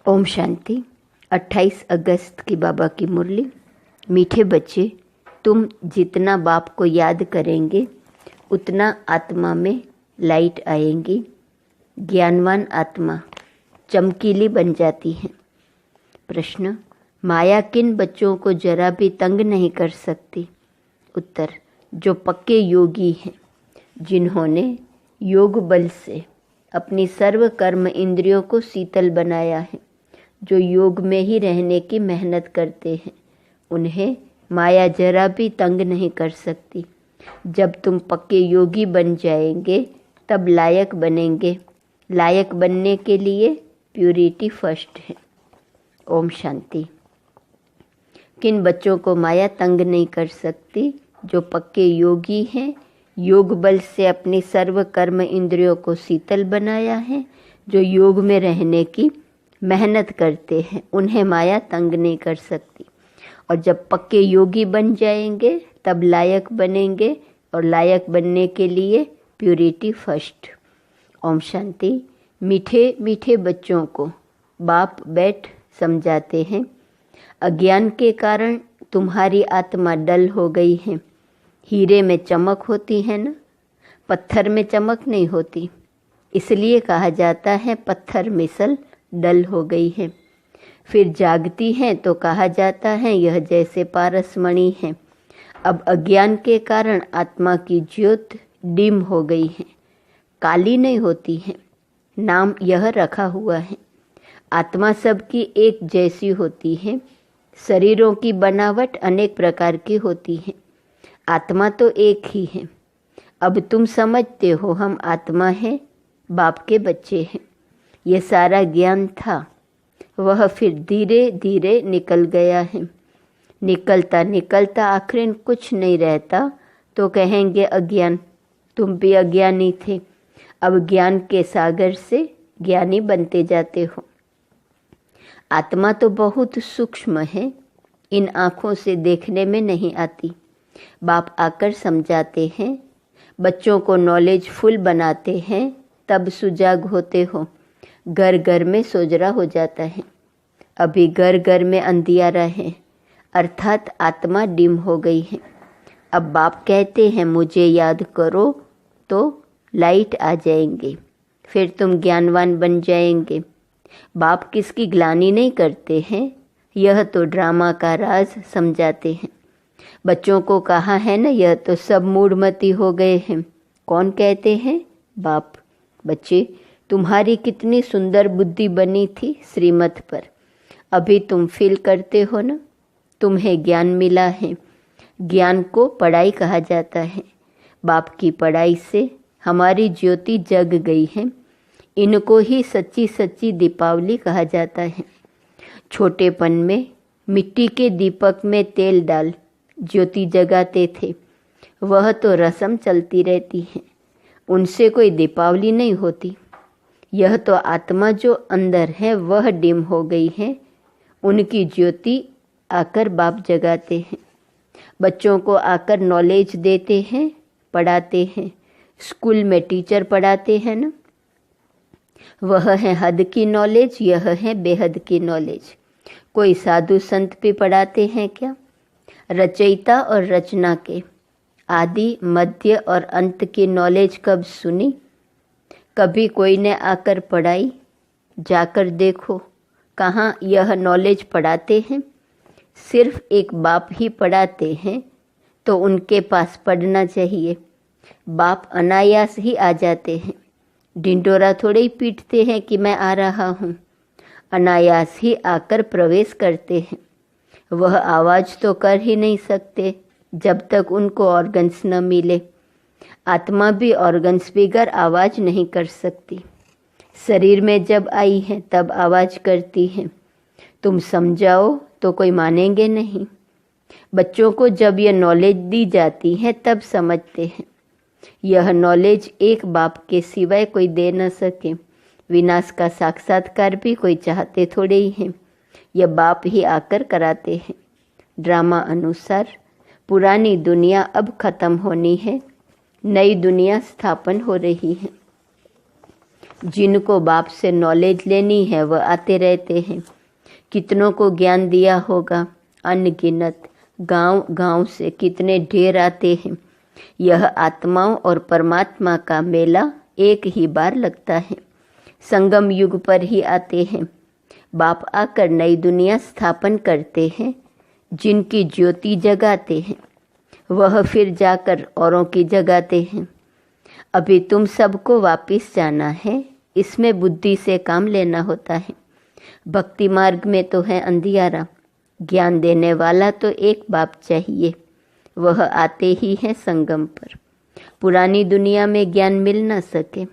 ओम शांति। 28 अगस्त की बाबा की मुरली। मीठे बच्चे, तुम जितना बाप को याद करेंगे उतना आत्मा में लाइट आएंगी। ज्ञानवान आत्मा चमकीली बन जाती है। प्रश्न, माया किन बच्चों को जरा भी तंग नहीं कर सकती? उत्तर, जो पक्के योगी हैं, जिन्होंने योग बल से अपनी सर्व कर्म इंद्रियों को शीतल बनाया है, जो योग में ही रहने की मेहनत करते हैं, उन्हें माया जरा भी तंग नहीं कर सकती। जब तुम पक्के योगी बन जाएंगे तब लायक बनेंगे। लायक बनने के लिए प्यूरिटी फर्स्ट है। ओम शांति। किन बच्चों को माया तंग नहीं कर सकती? जो पक्के योगी हैं, योग बल से अपनी सर्व कर्म इंद्रियों को शीतल बनाया है, जो योग में रहने की मेहनत करते हैं, उन्हें माया तंग नहीं कर सकती। और जब पक्के योगी बन जाएंगे तब लायक बनेंगे, और लायक बनने के लिए प्यूरिटी फर्स्ट। ओम शांति। मीठे मीठे बच्चों को बाप बैठ समझाते हैं, अज्ञान के कारण तुम्हारी आत्मा डल हो गई है। हीरे में चमक होती है ना, पत्थर में चमक नहीं होती। इसलिए कहा जाता है पत्थर मिसल डल हो गई है। फिर जागती है तो कहा जाता है यह जैसे पारसमणि है। अब अज्ञान के कारण आत्मा की ज्योत डिम हो गई है, काली नहीं होती है। नाम यह रखा हुआ है। आत्मा सबकी एक जैसी होती है। शरीरों की बनावट अनेक प्रकार की होती है, आत्मा तो एक ही है। अब तुम समझते हो हम आत्मा हैं, बाप के बच्चे हैं। ये सारा ज्ञान था, वह फिर धीरे धीरे निकल गया है। निकलता निकलता आखिर कुछ नहीं रहता तो कहेंगे अज्ञान। तुम भी अज्ञानी थे, अब ज्ञान के सागर से ज्ञानी बनते जाते हो। आत्मा तो बहुत सूक्ष्म है, इन आँखों से देखने में नहीं आती। बाप आकर समझाते हैं, बच्चों को नॉलेज फुल बनाते हैं, तब सुजाग होते हो। घर घर में सोजरा हो जाता है। अभी घर घर में अंधियारा है, अर्थात आत्मा डिम हो गई है। अब बाप कहते हैं मुझे याद करो तो लाइट आ जाएंगे, फिर तुम ज्ञानवान बन जाएंगे। बाप किसकी ग्लानि नहीं करते हैं, यह तो ड्रामा का राज समझाते हैं। बच्चों को कहा है ना, यह तो सब मूढ़मती हो गए हैं। कौन कहते हैं? बाप। बच्चे, तुम्हारी कितनी सुंदर बुद्धि बनी थी श्रीमत पर, अभी तुम फील करते हो ना, तुम्हें ज्ञान मिला है। ज्ञान को पढ़ाई कहा जाता है। बाप की पढ़ाई से हमारी ज्योति जग गई है। इनको ही सच्ची सच्ची दीपावली कहा जाता है। छोटेपन में मिट्टी के दीपक में तेल डाल ज्योति जगाते थे, वह तो रस्म चलती रहती है, उनसे कोई दीपावली नहीं होती। यह तो आत्मा जो अंदर है वह डिम हो गई है, उनकी ज्योति आकर बाप जगाते हैं। बच्चों को आकर नॉलेज देते हैं, पढ़ाते हैं। स्कूल में टीचर पढ़ाते हैं ना, वह है हद की नॉलेज, यह है बेहद की नॉलेज। कोई साधु संत भी पढ़ाते हैं क्या? रचयिता और रचना के आदि मध्य और अंत की नॉलेज कब सुनी? कभी कोई ने आकर पढ़ाई? जाकर देखो कहाँ यह नॉलेज पढ़ाते हैं। सिर्फ एक बाप ही पढ़ाते हैं, तो उनके पास पढ़ना चाहिए। बाप अनायास ही आ जाते हैं, ढिंडोरा थोड़े ही पीटते हैं कि मैं आ रहा हूँ। अनायास ही आकर प्रवेश करते हैं। वह आवाज़ तो कर ही नहीं सकते जब तक उनको ऑर्गन्स न मिले। आत्मा भी ऑर्गन्स बगैर आवाज़ नहीं कर सकती। शरीर में जब आई है तब आवाज़ करती है। तुम समझाओ तो कोई मानेंगे नहीं। बच्चों को जब यह नॉलेज दी जाती है तब समझते हैं। यह नॉलेज एक बाप के सिवाय कोई दे न सके। विनाश का साक्षात्कार भी कोई चाहते थोड़े ही हैं, यह बाप ही आकर कराते हैं। ड्रामा अनुसार पुरानी दुनिया अब खत्म होनी है, नई दुनिया स्थापन हो रही है। जिनको बाप से नॉलेज लेनी है वह आते रहते हैं। कितनों को ज्ञान दिया होगा, अनगिनत। गांव गांव से कितने ढेर आते हैं। यह आत्माओं और परमात्मा का मेला एक ही बार लगता है। संगम युग पर ही आते हैं। बाप आकर नई दुनिया स्थापन करते हैं। जिनकी ज्योति जगाते हैं वह फिर जाकर औरों की जगाते हैं। अभी तुम सबको वापिस जाना है, इसमें बुद्धि से काम लेना होता है। भक्ति मार्ग में तो है अंधियारा। ज्ञान देने वाला तो एक बाप चाहिए, वह आते ही है संगम पर। पुरानी दुनिया में ज्ञान मिल न सके।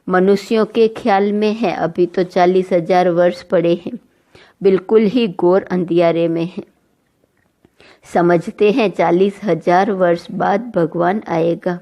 मनुष्यों के ख्याल में है अभी तो 40,000 वर्ष पड़े हैं, बिल्कुल ही घोर अंधियारे में है। समझते हैं 40,000 वर्ष बाद भगवान आएगा,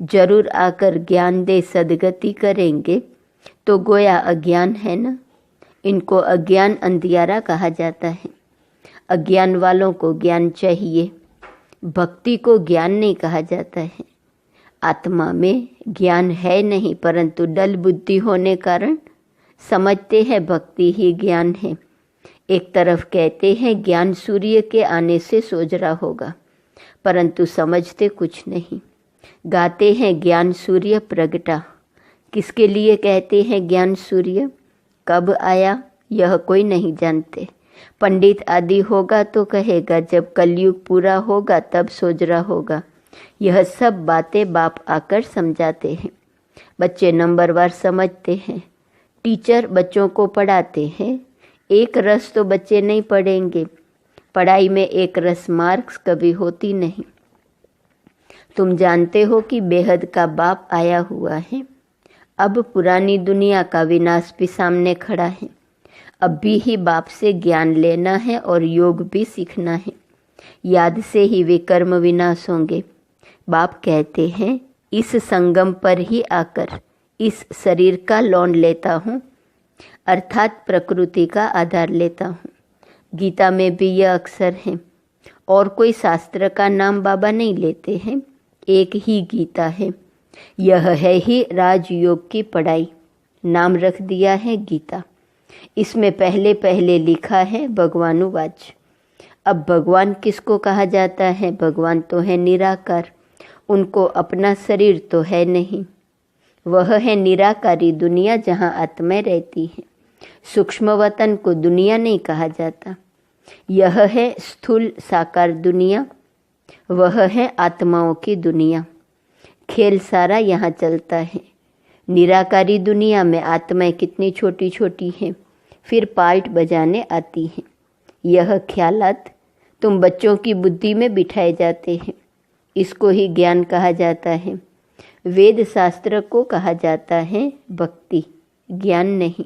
जरूर आकर ज्ञान दे सदगति करेंगे। तो गोया अज्ञान है ना। इनको अज्ञान अंधियारा कहा जाता है। अज्ञान वालों को ज्ञान चाहिए। भक्ति को ज्ञान नहीं कहा जाता है। आत्मा में ज्ञान है नहीं, परंतु डल बुद्धि होने कारण समझते हैं भक्ति ही ज्ञान है। एक तरफ कहते हैं ज्ञान सूर्य के आने से सोजरा होगा, परंतु समझते कुछ नहीं। गाते हैं ज्ञान सूर्य प्रगटा। किसके लिए कहते हैं ज्ञान सूर्य? कब आया यह कोई नहीं जानते। पंडित आदि होगा तो कहेगा जब कलयुग पूरा होगा तब सोजरा होगा। यह सब बातें बाप आकर समझाते हैं। बच्चे नंबरवार समझते हैं। टीचर बच्चों को पढ़ाते हैं। एक रस तो बच्चे नहीं पढ़ेंगे। पढ़ाई में एक रस मार्क्स कभी होती नहीं। तुम जानते हो कि बेहद का बाप आया हुआ है। अब पुरानी दुनिया का विनाश भी सामने खड़ा है। अब भी बाप से ज्ञान लेना है और योग भी सीखना है। याद से ही वे कर्म विनाश होंगे। बाप कहते हैं इस संगम पर ही आकर इस शरीर का लोन लेता हूँ, अर्थात प्रकृति का आधार लेता हूँ। गीता में भी यह अक्षर है। और कोई शास्त्र का नाम बाबा नहीं लेते हैं, एक ही गीता है। यह है ही राजयोग की पढ़ाई, नाम रख दिया है गीता। इसमें पहले पहले लिखा है भगवानुवाच। अब भगवान किसको कहा जाता है? भगवान तो है निराकार, उनको अपना शरीर तो है नहीं। वह है निराकारी दुनिया जहाँ आत्मा रहती है। सूक्ष्म वतन को दुनिया नहीं कहा जाता। यह है स्थूल साकार दुनिया, वह है आत्माओं की दुनिया। खेल सारा यहाँ चलता है। निराकारी दुनिया में आत्माएं कितनी छोटी छोटी हैं, फिर पार्ट बजाने आती हैं। यह ख्यालात तुम बच्चों की बुद्धि में बिठाए जाते हैं। इसको ही ज्ञान कहा जाता है। वेद शास्त्र को कहा जाता है भक्ति, ज्ञान नहीं।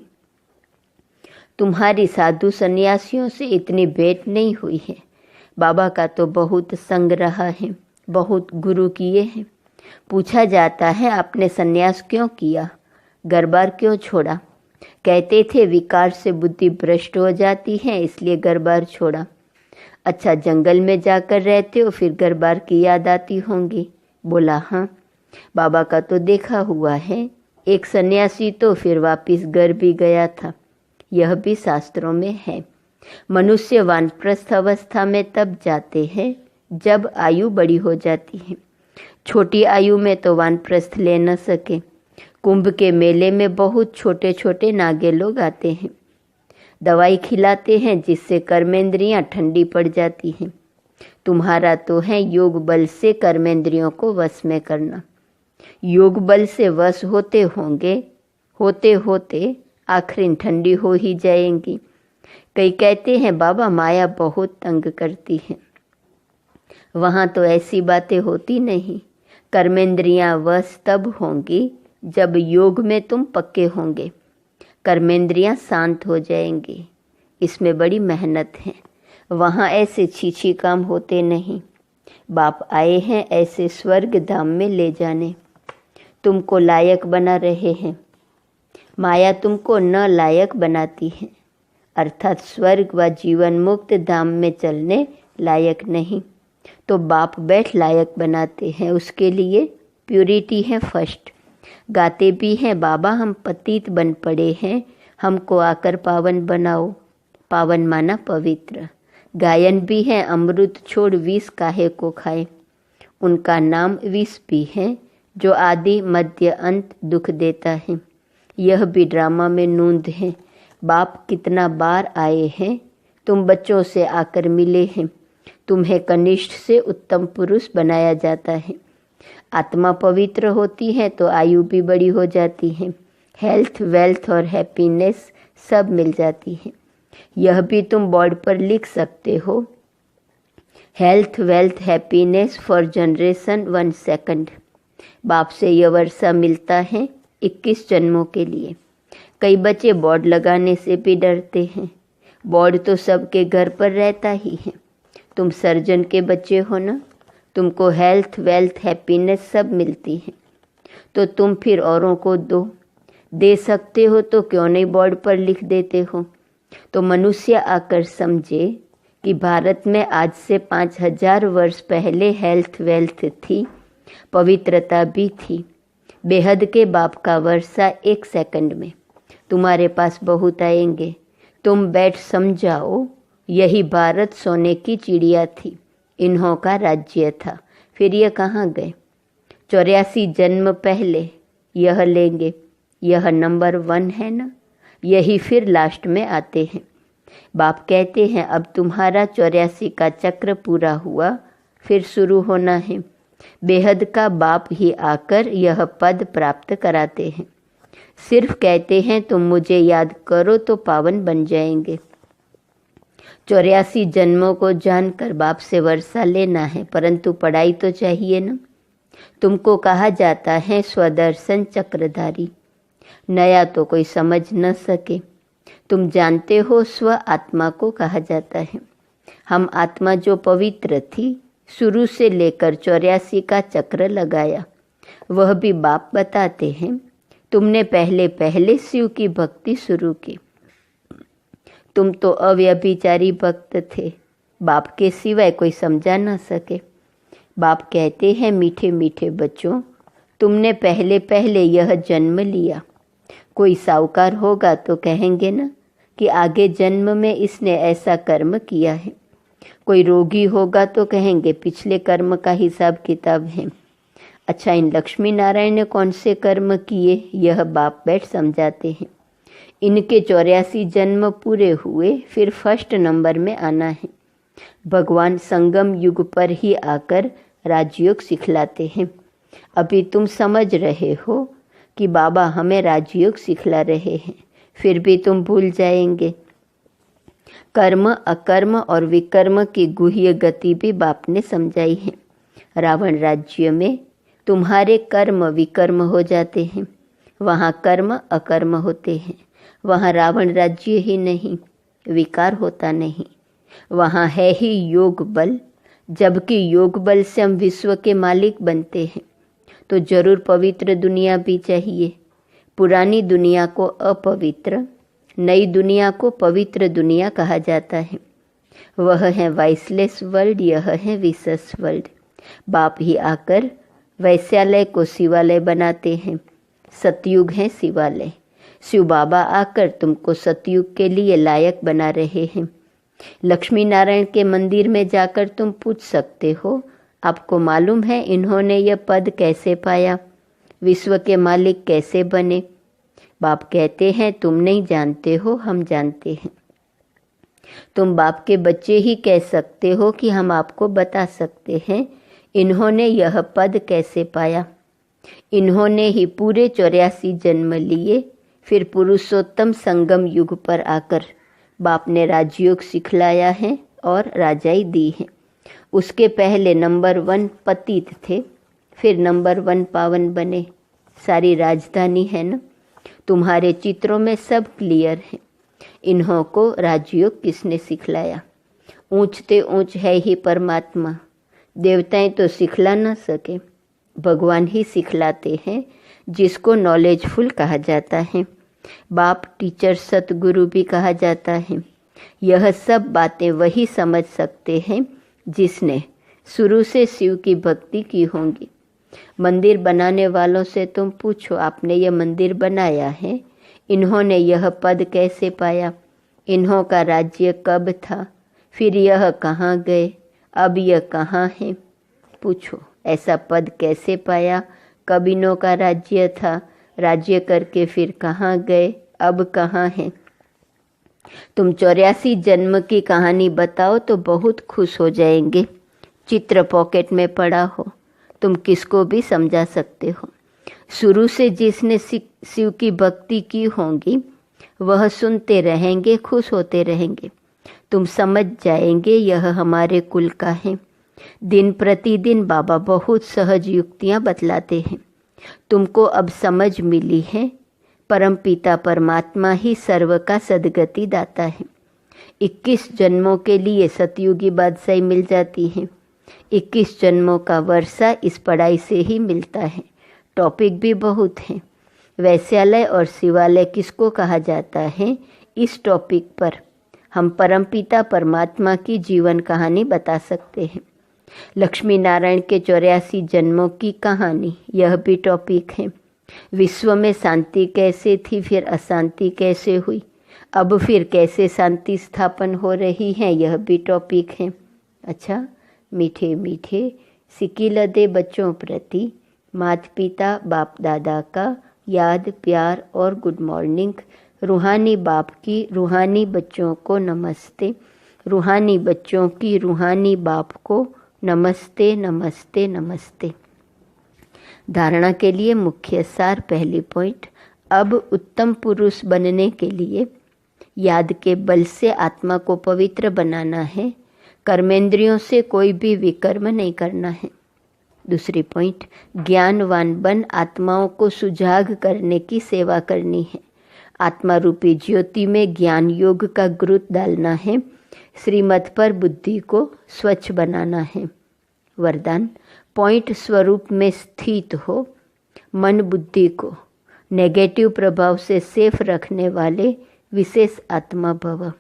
तुम्हारी साधु सन्यासियों से इतनी भेंट नहीं हुई है। बाबा का तो बहुत संग रहा है, बहुत गुरु किए हैं। पूछा जाता है आपने सन्यास क्यों किया, घर बार क्यों छोड़ा? कहते थे विकार से बुद्धि भ्रष्ट हो जाती है, इसलिए घर बार छोड़ा। अच्छा, जंगल में जाकर रहते हो फिर घर बार की याद आती होंगी। बोला हाँ, बाबा का तो देखा हुआ है। एक सन्यासी तो फिर वापिस घर भी गया था, यह भी शास्त्रों में है। मनुष्य वानप्रस्थ अवस्था में तब जाते हैं जब आयु बड़ी हो जाती है। छोटी आयु में तो वानप्रस्थ ले न सके। कुंभ के मेले में बहुत छोटे छोटे नागे लोग आते हैं, दवाई खिलाते हैं जिससे कर्मेंद्रियां ठंडी पड़ जाती हैं। तुम्हारा तो है योग बल से कर्मेंद्रियों को वश में करना। योग बल से वश होते होंगे, होते होते आखिर ठंडी हो ही जाएंगी। कई कहते हैं बाबा माया बहुत तंग करती है। वहाँ तो ऐसी बातें होती नहीं। कर्मेंद्रियां वश तब होंगी जब योग में तुम पक्के होंगे। कर्मेंद्रियां शांत हो जाएंगी। इसमें बड़ी मेहनत है। वहाँ ऐसे छीछी काम होते नहीं। बाप आए हैं ऐसे स्वर्ग धाम में ले जाने। तुमको लायक बना रहे हैं। माया तुमको न लायक बनाती है, अर्थात स्वर्ग व जीवन मुक्त धाम में चलने लायक नहीं। तो बाप बैठ लायक बनाते हैं। उसके लिए प्यूरिटी है फर्स्ट। गाते भी हैं, बाबा हम पतित बन पड़े हैं, हमको आकर पावन बनाओ। पावन माना पवित्र। गायन भी है, अमृत छोड़ विष काहे को खाए। उनका नाम विष भी है, जो आदि मध्य अंत दुख देता है। यह भी ड्रामा में नूंद है। बाप कितना बार आए हैं, तुम बच्चों से आकर मिले हैं। तुम्हें कनिष्ठ से उत्तम पुरुष बनाया जाता है। आत्मा पवित्र होती है तो आयु भी बड़ी हो जाती है। हेल्थ, वेल्थ और हैप्पीनेस सब मिल जाती है। यह भी तुम बोर्ड पर लिख सकते हो। Health, wealth, happiness for generation 1 second. बाप से यह वर्षा मिलता है 21 जन्मों के लिए। कई बच्चे बोर्ड लगाने से भी डरते हैं। बोर्ड तो सबके घर पर रहता ही है। तुम सर्जन के बच्चे हो ना, तुमको हेल्थ, वेल्थ, हैप्पीनेस सब मिलती है, तो तुम फिर औरों को दे सकते हो तो क्यों नहीं बोर्ड पर लिख देते हो। तो मनुष्य आकर समझे कि भारत में आज से 5000 वर्ष पहले हेल्थ, वेल्थ थी, पवित्रता भी थी। बेहद के बाप का वर्षा 1 सेकंड में तुम्हारे पास बहुत आएंगे। तुम बैठ समझाओ, यही भारत सोने की चिड़िया थी, इन्हों का राज्य था। फिर ये कहाँ गए? 84 जन्म पहले यह लेंगे, यह नंबर 1 है ना, यही फिर लास्ट में आते हैं। बाप कहते हैं अब तुम्हारा 84 का चक्र पूरा हुआ, फिर शुरू होना है। बेहद का बाप ही आकर यह पद प्राप्त कराते हैं। सिर्फ कहते हैं तुम मुझे याद करो तो पावन बन जाएंगे। 84 जन्मों को जानकर बाप से वर्षा लेना है, परंतु पढ़ाई तो चाहिए ना। तुमको कहा जाता है स्वदर्शन चक्रधारी। नया तो कोई समझ न सके। तुम जानते हो स्व आत्मा को कहा जाता है। हम आत्मा जो पवित्र थी, शुरू से लेकर 84 का चक्र लगाया, वह भी बाप बताते हैं। तुमने पहले शिव की भक्ति शुरू की। तुम तो अव्यभिचारी भक्त थे, बाप के सिवाय कोई समझा न सके। बाप कहते हैं मीठे मीठे बच्चों, तुमने पहले यह जन्म लिया। कोई साहूकार होगा तो कहेंगे ना कि आगे जन्म में इसने ऐसा कर्म किया है। कोई रोगी होगा तो कहेंगे पिछले कर्म का हिसाब किताब है। अच्छा, इन लक्ष्मी नारायण ने कौन से कर्म किए, यह बाप बैठ समझाते हैं। इनके 84 जन्म पूरे हुए, फिर फर्स्ट नंबर में आना है। भगवान संगम युग पर ही आकर राजयोग सिखलाते हैं। अभी तुम समझ रहे हो कि बाबा हमें राजयोग सिखला रहे हैं, फिर भी तुम भूल जाएंगे। कर्म, अकर्म और विकर्म की गुह्य गति भी बाप ने समझाई है। रावण राज्य में तुम्हारे कर्म विकर्म हो जाते हैं, वहाँ कर्म अकर्म होते हैं। वहाँ रावण राज्य ही नहीं, विकार होता नहीं, वहाँ है ही योग बल। जबकि योग बल से हम विश्व के मालिक बनते हैं, तो जरूर पवित्र दुनिया भी चाहिए। पुरानी दुनिया को अपवित्र, नई दुनिया को पवित्र दुनिया कहा जाता है। वह है वाइसलेस वर्ल्ड, यह है विशेष वर्ल्ड। बाप ही आकर वैश्यालय को शिवालय बनाते हैं। सतयुग है शिवालय। शिव बाबा आकर तुमको सतयुग के लिए लायक बना रहे हैं। लक्ष्मी नारायण के मंदिर में जाकर तुम पूछ सकते हो, आपको मालूम है इन्होंने यह पद कैसे पाया, विश्व के मालिक कैसे बने? बाप कहते हैं तुम नहीं जानते हो, हम जानते हैं। तुम बाप के बच्चे ही कह सकते हो कि हम आपको बता सकते हैं इन्होंने यह पद कैसे पाया। इन्होंने ही पूरे 84 जन्म लिए, फिर पुरुषोत्तम संगम युग पर आकर बाप ने राजयोग सिखलाया है और राजाई दी है। उसके पहले नंबर 1 पतित थे, फिर नंबर 1 पावन बने। सारी राजधानी है ना, तुम्हारे चित्रों में सब क्लियर है। इन्हों को राजयोग किसने सिखलाया? ऊंचते ऊंच है ही परमात्मा। देवताएं तो सिखला ना सके, भगवान ही सिखलाते हैं, जिसको नॉलेजफुल कहा जाता है। बाप टीचर सतगुरु भी कहा जाता है। यह सब बातें वही समझ सकते हैं जिसने शुरू से शिव की भक्ति की होंगी। मंदिर बनाने वालों से तुम पूछो, आपने यह मंदिर बनाया है, इन्होंने यह पद कैसे पाया, इन्हों का राज्य कब था, फिर यह कहाँ गए, अब यह कहाँ है। पूछो ऐसा पद कैसे पाया, कब इन्हों का राज्य था, राज्य करके फिर कहाँ गए, अब कहाँ हैं। तुम 84 जन्म की कहानी बताओ तो बहुत खुश हो जाएंगे। चित्र पॉकेट में पड़ा हो, तुम किसको भी समझा सकते हो। शुरू से जिसने शिव की भक्ति की होगी वह सुनते रहेंगे, खुश होते रहेंगे। तुम समझ जाएंगे यह हमारे कुल का है। दिन प्रतिदिन बाबा बहुत सहज युक्तियाँ बतलाते हैं। तुमको अब समझ मिली है, परमपिता परमात्मा ही सर्व का सद्गति दाता है। 21 जन्मों के लिए सतयुगी बादशाही मिल जाती है। 21 जन्मों का वर्षा इस पढ़ाई से ही मिलता है। टॉपिक भी बहुत हैं। वैश्यालय और शिवालय किसको कहा जाता है, इस टॉपिक पर हम परमपिता परमात्मा की जीवन कहानी बता सकते हैं। लक्ष्मी नारायण के 84 जन्मों की कहानी, यह भी टॉपिक है। विश्व में शांति कैसे थी, फिर अशांति कैसे हुई, अब फिर कैसे शांति स्थापन हो रही है, यह भी टॉपिक है। अच्छा, मीठे मीठे सिकिल दे बच्चों प्रति माता पिता बाप दादा का याद प्यार और गुड मॉर्निंग। रूहानी बाप की रूहानी बच्चों को नमस्ते, रूहानी बच्चों की रूहानी बाप को नमस्ते नमस्ते नमस्ते। धारणा के लिए मुख्य सार, पहली पॉइंट, अब उत्तम पुरुष बनने के लिए याद के बल से आत्मा को पवित्र बनाना है। कर्मेंद्रियों से कोई भी विकर्म नहीं करना है। दूसरी पॉइंट, ज्ञानवान बन आत्माओं को सुजाग करने की सेवा करनी है। आत्मा रूपी ज्योति में ज्ञान योग का गुरुत डालना है। श्रीमत पर बुद्धि को स्वच्छ बनाना है। वरदान, पॉइंट स्वरूप में स्थित हो, मन बुद्धि को नेगेटिव प्रभाव से सेफ रखने वाले विशेष आत्मा भव।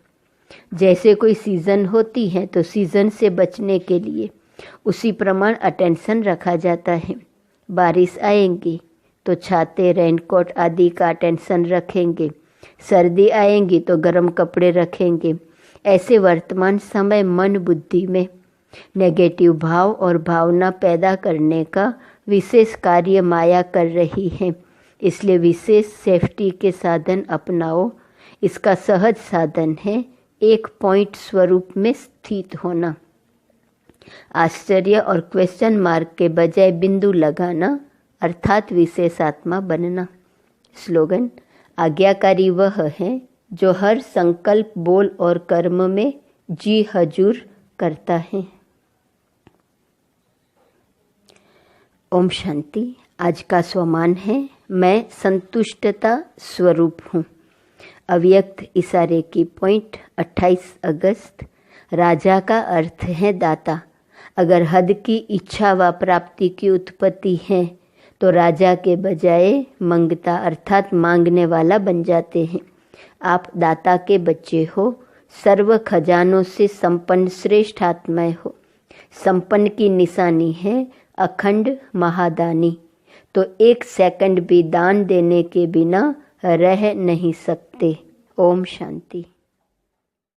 जैसे कोई सीज़न होती है तो सीज़न से बचने के लिए उसी प्रमाण अटेंशन रखा जाता है। बारिश आएंगी तो छाते रेनकोट आदि का अटेंशन रखेंगे, सर्दी आएंगी तो गर्म कपड़े रखेंगे। ऐसे वर्तमान समय मन बुद्धि में नेगेटिव भाव और भावना पैदा करने का विशेष कार्य माया कर रही है। इसलिए विशेष सेफ्टी के साधन अपनाओ। इसका सहज साधन है एक पॉइंट स्वरूप में स्थित होना। आश्चर्य और क्वेश्चन मार्क के बजाय बिंदु लगाना, अर्थात विशेष आत्मा बनना। स्लोगन, आज्ञाकारी वह है जो हर संकल्प बोल और कर्म में जी हजूर करता है। ओम शांति। आज का स्वमान है, मैं संतुष्टता स्वरूप हूँ। अव्यक्त इशारे की पॉइंट, 28 अगस्त। राजा का अर्थ है दाता। अगर हद की इच्छा व प्राप्ति की उत्पत्ति है तो राजा के बजाय मंगता अर्थात मांगने वाला बन जाते हैं। आप दाता के बच्चे हो, सर्व खजानों से संपन्न श्रेष्ठ आत्माएं हो। संपन्न की निशानी है अखंड महादानी। तो 1 सेकंड भी दान देने के बिना रह नहीं सकते। ओम शांति।